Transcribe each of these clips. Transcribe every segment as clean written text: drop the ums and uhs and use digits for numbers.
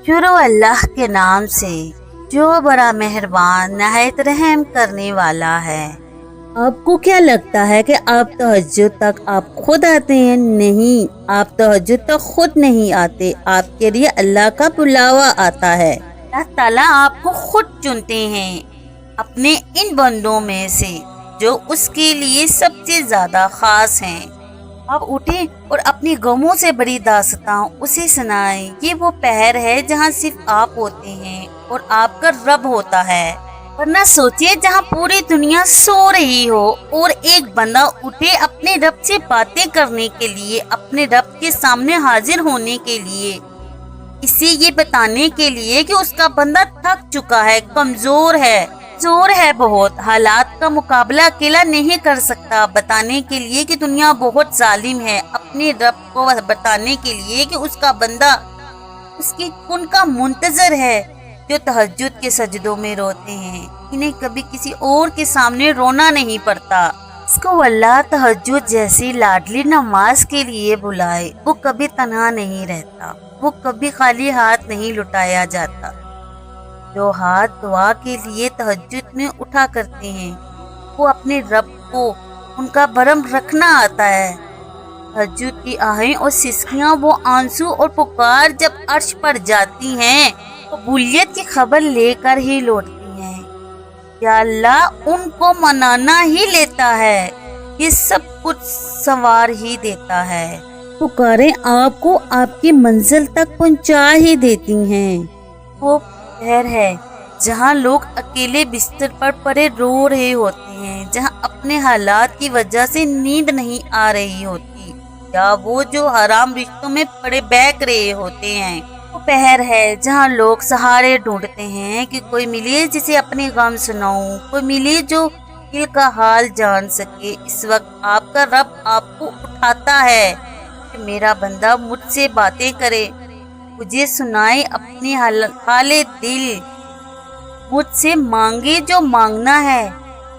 شروع اللہ کے نام سے جو بڑا مہربان نہایت رحم کرنے والا ہے۔ آپ کو کیا لگتا ہے کہ آپ تہجد تک آپ خود آتے ہیں؟ نہیں، آپ تہجد تک خود نہیں آتے، آپ کے لیے اللہ کا بلاوا آتا ہے۔ اللہ تعالیٰ آپ کو خود چنتے ہیں اپنے ان بندوں میں سے جو اس کے لیے سب سے زیادہ خاص ہیں۔ آپ اٹھیں اور اپنی غموں سے بڑی داستاں اسے سنائیں۔ یہ وہ پہر ہے جہاں صرف آپ ہوتے ہیں اور آپ کا رب ہوتا ہے۔ ورنہ سوچئے جہاں پوری دنیا سو رہی ہو اور ایک بندہ اٹھے اپنے رب سے باتیں کرنے کے لیے، اپنے رب کے سامنے حاضر ہونے کے لیے، اسے یہ بتانے کے لیے کہ اس کا بندہ تھک چکا ہے، کمزور ہے، زور ہے بہت، حالات کا مقابلہ اکیلا نہیں کر سکتا، بتانے کے لیے کہ دنیا بہت ظالم ہے، اپنے رب کو بتانے کے لیے کہ اس کا بندہ اس کی کن کا منتظر ہے، جو تہجد کے سجدوں میں روتے ہیں، انہیں کبھی کسی اور کے سامنے رونا نہیں پڑتا۔ اس کو اللہ تہجد جیسی لاڈلی نماز کے لیے بلائے، وہ کبھی تنہا نہیں رہتا، وہ کبھی خالی ہاتھ نہیں لٹایا جاتا۔ جو ہاتھ دعا کے لیے تہجد میں اٹھا کرتے ہیں، وہ اپنے رب کو ان کا بھرم رکھنا آتا ہے۔ تہجد کی آہیں اور سسکیاں، وہ آنسو اور پکار جب عرش پر جاتی ہیں، قبولیت کی خبر لے کر ہی لوٹتی ہیں۔ یا اللہ ان کو منانا ہی لیتا ہے، یہ سب کچھ سنوار ہی دیتا ہے، پکاریں آپ کو آپ کی منزل تک پہنچا ہی دیتی ہیں۔ وہ پہر ہے جہاں لوگ اکیلے بستر پر پڑے رو رہے ہوتے ہیں، جہاں اپنے حالات کی وجہ سے نیند نہیں آ رہی ہوتی، یا وہ جو حرام رشتوں میں پڑے بہک رہے ہوتے ہیں۔ وہ پہر ہے جہاں لوگ سہارے ڈھونڈتے ہیں کہ کوئی ملے جسے اپنے غم سناؤں، کوئی ملے جو دل کا حال جان سکے۔ اس وقت آپ کا رب آپ کو اٹھاتا ہے کہ میرا بندہ مجھ سے باتیں کرے، مجھے سنائے اپنی حال دل، مجھ سے مانگے جو مانگنا ہے،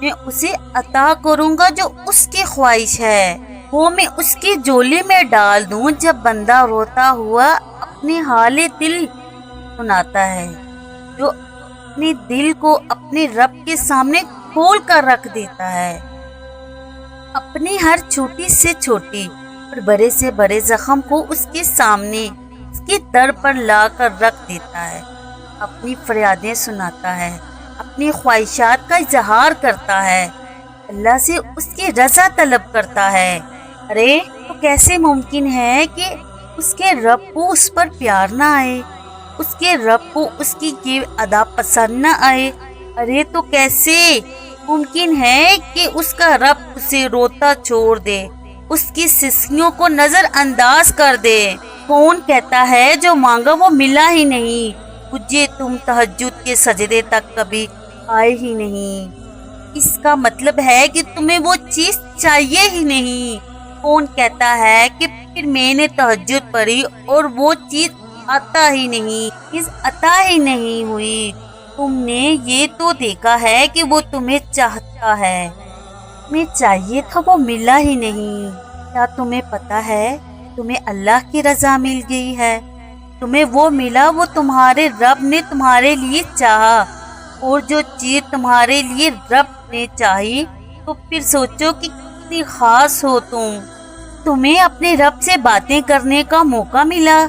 میں اسے عطا کروں گا جو اس کی خواہش ہے، وہ میں اس کی جھولی میں ڈال دوں۔ جب بندہ روتا ہوا اپنے حال دل سناتا ہے، جو اپنے دل کو اپنے رب کے سامنے کھول کر رکھ دیتا ہے، اپنی ہر چھوٹی سے چھوٹی اور بڑے سے بڑے زخم کو اس کے سامنے اس کی در پر لا کر رکھ دیتا ہے، اپنی فریادیں سناتا ہے، اپنی خواہشات کا اظہار کرتا ہے، اللہ سے اس کی رضا طلب کرتا ہے۔ ارے تو کیسے ممکن ہے کہ اس کے رب کو اس پر پیار نہ آئے، اس کے رب کو اس کی یہ ادا پسند نہ آئے؟ ارے تو کیسے ممکن ہے کہ اس کا رب اسے روتا چھوڑ دے، اس کی سسکیوں کو نظر انداز کر دے؟ کون کہتا ہے جو مانگا وہ ملا ہی نہیں؟ مجھے تم تہجد کے سجدے تک کبھی آئے ہی نہیں، اس کا مطلب ہے کہ تمہیں وہ چیز چاہیے ہی نہیں۔ کون کہتا ہے کہ پھر میں نے تہجد پڑھی اور وہ چیز عطا ہی نہیں ہوئی؟ تم نے یہ تو دیکھا ہے کہ وہ تمہیں چاہتا ہے، تمہیں چاہیے تھا وہ ملا ہی نہیں۔ کیا تمہیں پتا ہے تمہیں اللہ کی رضا مل گئی ہے؟ تمہیں وہ ملا وہ تمہارے رب نے تمہارے لیے چاہا، اور جو چیز تمہارے لیے رب نے چاہی تو پھر سوچو کہ کتنی خاص ہو تم۔ تمہیں اپنے رب سے باتیں کرنے کا موقع ملا،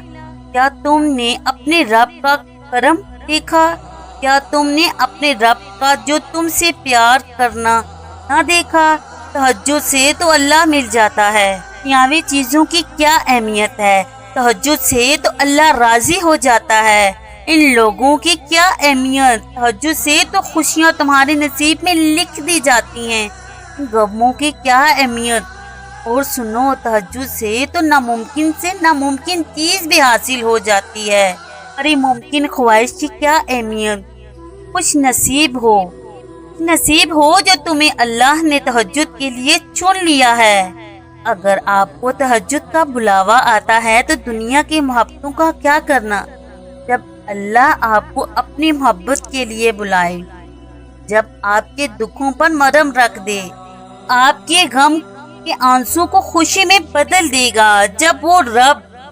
کیا تم نے اپنے رب کا کرم دیکھا؟ کیا تم نے اپنے رب کا جو تم سے پیار کرنا نہ دیکھا؟ تہجد سے تو اللہ مل جاتا ہے، دنیاوی چیزوں کی کیا اہمیت ہے؟ تہجد سے تو اللہ راضی ہو جاتا ہے، ان لوگوں کی کیا اہمیت؟ تہجد سے تو خوشیاں تمہارے نصیب میں لکھ دی جاتی ہیں، ان غموں کی کیا اہمیت؟ اور سنو، تہجد سے تو ناممکن سے ناممکن چیز بھی حاصل ہو جاتی ہے، ارے ممکن خواہش کی کیا اہمیت؟ خوش نصیب ہو جو تمہیں اللہ نے تہجد کے لیے چن لیا ہے۔ اگر آپ کو تہجد کا بلاوا آتا ہے تو دنیا کی محبتوں کا کیا کرنا؟ جب اللہ آپ کو اپنی محبت کے لیے بلائے، جب آپ کے دکھوں پر مرہم رکھ دے، آپ کے غم کے آنسو کو خوشی میں بدل دے گا، جب وہ رب